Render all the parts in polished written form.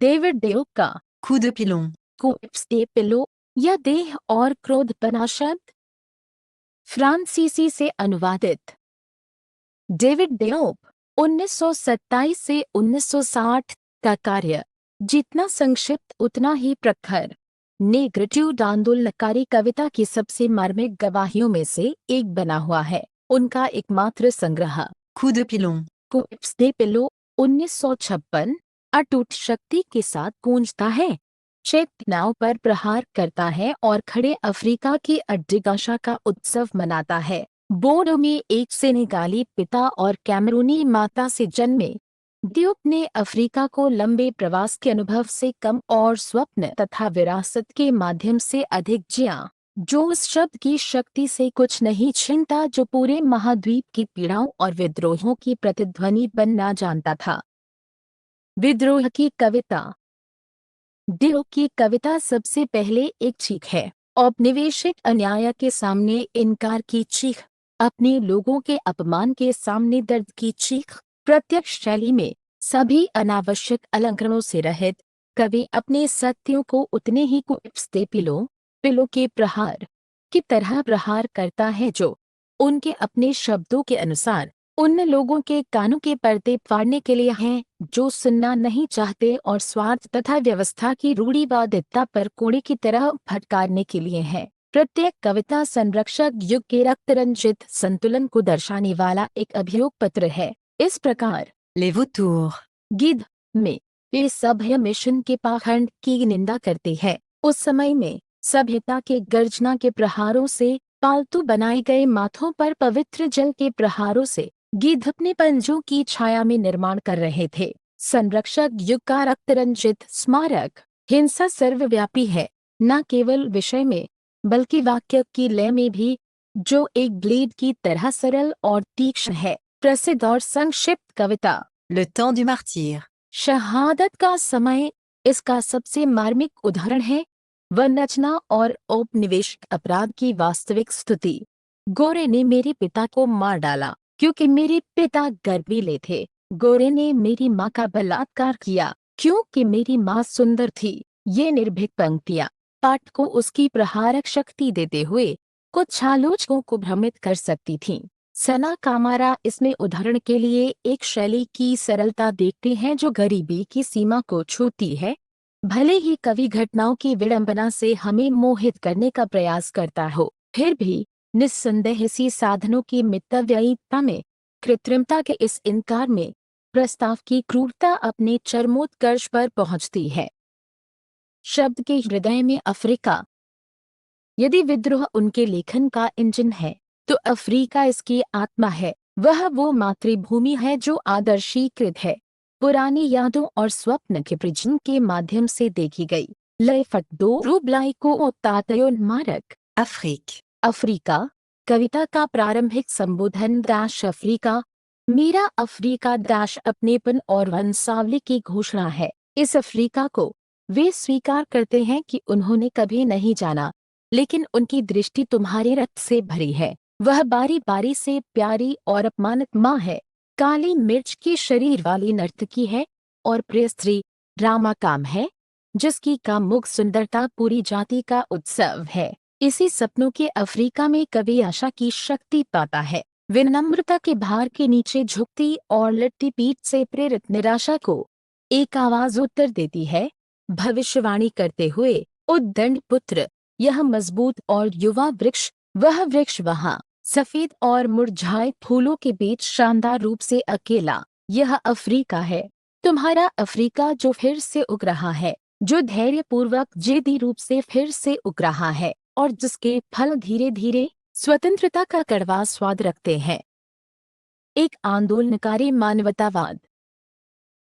David Dave का coup de pilon, cops दे pillow या देह और क्रोध बना शब्द, फ्रांसीसी से अनुवादित। डेविड डेव 1927 से 1960 का कार्य जितना संक्षिप्त उतना ही प्रखर। नेग्रिट्यूड आंदोलनकारी कविता की सबसे मार्मिक गवाहियों में से एक बना हुआ है। उनका एकमात्र संग्रह coup de pilon, कोप्स दे पिलो 1956 अटूट शक्ति के साथ गूंजता है, चेतनाओं पर प्रहार करता है और खड़े अफ्रीका की अड्डिगाशा का उत्सव मनाता है। बोर्डो में एक सेनेगाली पिता और कैमरूनी माता से जन्मे डियूक ने अफ्रीका को लंबे प्रवास के अनुभव से कम और स्वप्न तथा विरासत के माध्यम से अधिक जिया, जो उस शब्द की शक्ति से कुछ नहीं छीनता जो पूरे महाद्वीप की पीड़ाओं और विद्रोहों की प्रतिध्वनि बनना जानता था। विद्रोह की कविता। डियूक की कविता सबसे पहले एक चीख है, औपनिवेशिक अन्याय के सामने इनकार की चीख, अपने लोगों के अपमान के सामने दर्द की चीख। प्रत्यक्ष शैली में सभी अनावश्यक अलंकरणों से रहित कवि अपने सत्यों को उतने ही कोप्स दे पिलो के प्रहार की तरह प्रहार करता है जो उनके अपने शब्दों के अनुसार उन लोगों के कानों के पर्दे फाड़ने के लिए हैं जो सुनना नहीं चाहते और स्वार्थ तथा व्यवस्था की रूढ़िवादिता पर कोड़े की तरह फटकारने के लिए हैं। प्रत्येक कविता संरक्षक युग के रक्तरंजित संतुलन को दर्शाने वाला एक अभियोग पत्र है। इस प्रकार les vautours, गिद्ध में वे सभ्य मिशन के पाखंड की निंदा करते हैं। उस समय में सभ्यता के गर्जना के प्रहारों से, पालतू बनाए गए माथों पर पवित्र जल के प्रहारों से गिद्ध अपने पंजों की छाया में निर्माण कर रहे थे। संरक्षक युग का रक्तरंजित स्मारक हिंसा सर्वव्यापी है, न केवल विषय में बल्कि वाक्य की लय में भी, जो एक ब्लेड की तरह सरल और तीक्ष्ण है। प्रसिद्ध और संक्षिप्त कविता le temps du martyr, शहादत का समय इसका सबसे मार्मिक उदाहरण है। वनरचना और औपनिवेशिक अपराध की वास्तविक स्तुति। गोरे ने मेरे पिता को मार डाला क्योंकि मेरे पिता गर्वीले थे। गोरे ने मेरी माँ का बलात्कार किया क्योंकि मेरी माँ सुंदर थी। ये निर्भीक पंक्तियाँ पाठ को उसकी प्रहारक शक्ति देते हुए कुछ आलोचकों को भ्रमित कर सकती थीं। सना कामारा इसमें उदाहरण के लिए एक शैली की सरलता देखते हैं जो गरीबी की सीमा को छूती है। भले ही कवि घटनाओं की विडंबना से हमें मोहित करने का प्रयास करता हो, फिर भी निस्संदेह इसी साधनों की मितव्ययिता में, कृत्रिमता के इस इनकार में प्रस्ताव की क्रूरता अपने चरमोत्कर्ष पर पहुंचती है। शब्द के हृदय में अफ्रीका। यदि विद्रोह उनके लेखन का इंजन है तो अफ्रीका इसकी आत्मा है। वह वो मातृभूमि है जो आदर्शीकृत है, पुरानी यादों और स्वप्न के प्रिजन के माध्यम से देखी गई। लेफट दो रूबलाई को तातयोन्मारक Afrique, अफ्रीका। कविता का प्रारंभिक संबोधन दाश अफ्रीका, मेरा अफ्रीका दाश अपनेपन और वंशावली की घोषणा है। इस अफ्रीका को वे स्वीकार करते हैं कि उन्होंने कभी नहीं जाना, लेकिन उनकी दृष्टि तुम्हारे रक्त से भरी है। वह बारी बारी से प्यारी और अपमानित माँ है, काली मिर्च की शरीर वाली नर्तकी है और प्रिय स्त्री रामा काम है, जिसकी कामुक सुंदरता पूरी जाति का उत्सव है। इसी सपनों के अफ्रीका में कवि आशा की शक्ति पाता है। विनम्रता के भार के नीचे झुकती और लट्टी पीठ से प्रेरित निराशा को एक आवाज उत्तर देती है, भविष्यवाणी करते हुए, उद्दंड पुत्र, यह मजबूत और युवा वृक्ष, वह वृक्ष वहाँ सफेद और मुरझाए फूलों के बीच शानदार रूप से अकेला, यह अफ्रीका है, तुम्हारा अफ्रीका जो फिर से उग रहा है, जो धैर्यपूर्वक जिद्दी रूप से फिर से उग रहा है और जिसके फल धीरे धीरे स्वतंत्रता का कड़वा स्वाद रखते हैं। एक आंदोलनकारी मानवतावाद।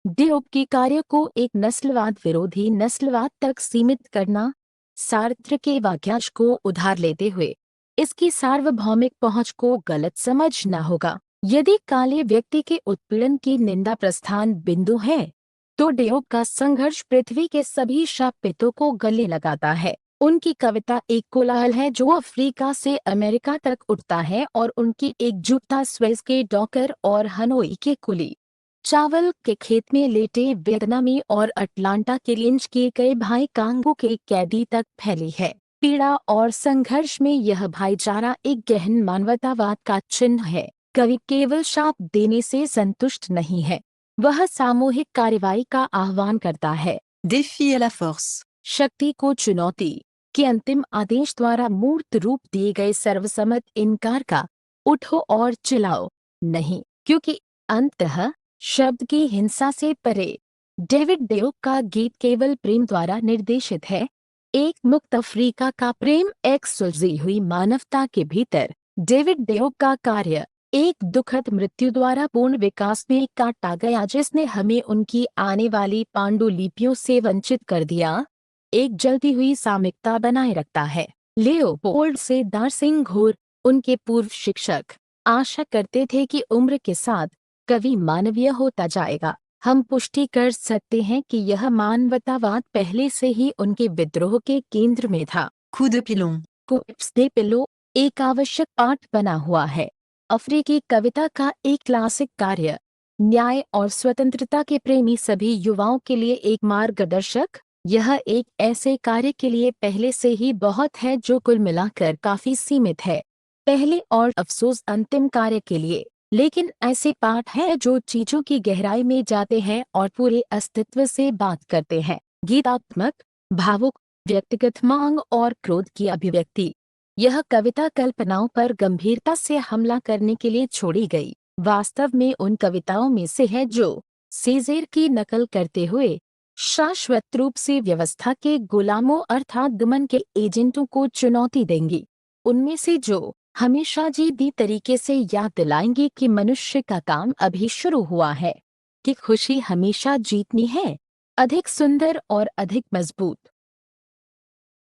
डियूक के कार्य को एक नस्लवाद विरोधी नस्लवाद तक सीमित करना, सार्त्र के वाक्यांश को उधार लेते हुए इसकी सार्वभौमिक पहुंच को गलत समझना होगा। यदि काले व्यक्ति के उत्पीड़न की निंदा प्रस्थान बिंदु है, तो डियूक का संघर्ष पृथ्वी के सभी शापितों को गले लगाता है। उनकी कविता एक कोलाहल है जो अफ्रीका से अमेरिका तक उठता है और उनकी एकजुटता स्वेज के डॉकर और हनोई के कुली चावल के खेत में लेटे वियतनामी और अटलांटा के लिंच किए गए भाई कांगो के कैदी तक फैली है। पीड़ा और संघर्ष में यह भाईचारा एक गहन मानवतावाद का चिन्ह है। कवि केवल शाप देने से संतुष्ट नहीं है, वह सामूहिक कार्रवाई का आह्वान करता है। Défi à la force. शक्ति को चुनौती के अंतिम आदेश द्वारा मूर्त रूप दिए गए सर्वसम्मत इनकार का, उठो और चिल्लाओ नहीं, क्योंकि अंततः शब्द की हिंसा से परे। डेविड डेओ का गीत केवल प्रेम द्वारा निर्देशित है, एक मुक्त अफ्रीका का प्रेम, एक सुलझी हुई मानवता के भीतर। डेविड डेओ का कार्य एक दुखद मृत्यु द्वारा पूर्ण विकास में काटा गया, जिसने हमें उनकी आने वाली पांडुलिपियों से वंचित कर दिया, एक जलती हुई सामयिकता बनाए रखता है। लियोपोल्ड सेदार सिंह घोर, उनके पूर्व शिक्षक, आशा करते थे कि उम्र के साथ कवि मानवीय होता जाएगा। हम पुष्टि कर सकते हैं कि यह मानवतावाद पहले से ही उनके विद्रोह के केंद्र में था। Coup de pilon. कुप्स दे पिलो एक आवश्यक पाठ बना हुआ है। अफ्रीकी कविता का एक क्लासिक कार्य, न्याय और स्वतंत्रता के प्रेमी सभी युवाओं के लिए एक मार्गदर्शक। यह एक ऐसे कार्य के लिए पहले से ही बहुत है जो कुल मिलाकर काफी सीमित है। पहले और अफसोस अंतिम कार्य के लिए, लेकिन ऐसे पाठ हैं जो चीजों की गहराई में जाते हैं और पूरे अस्तित्व से बात करते हैं। गीतात्मक, भावुक, व्यक्तिगत मांग और क्रोध की अभिव्यक्ति। यह कविता कल्पनाओं पर गंभीरता से हमला करने के लिए छोड़ी गई, वास्तव में उन कविताओं में से है जो सेजेर की नकल करते हुए शाश्वत रूप से व्यवस्था के गुलामों अर्थात दमन के एजेंटों को चुनौती देंगी। उनमें से जो हमेशा जीदी तरीके से याद दिलाएंगी कि मनुष्य का काम अभी शुरू हुआ है, कि खुशी हमेशा जीतनी है, अधिक सुंदर और अधिक मजबूत।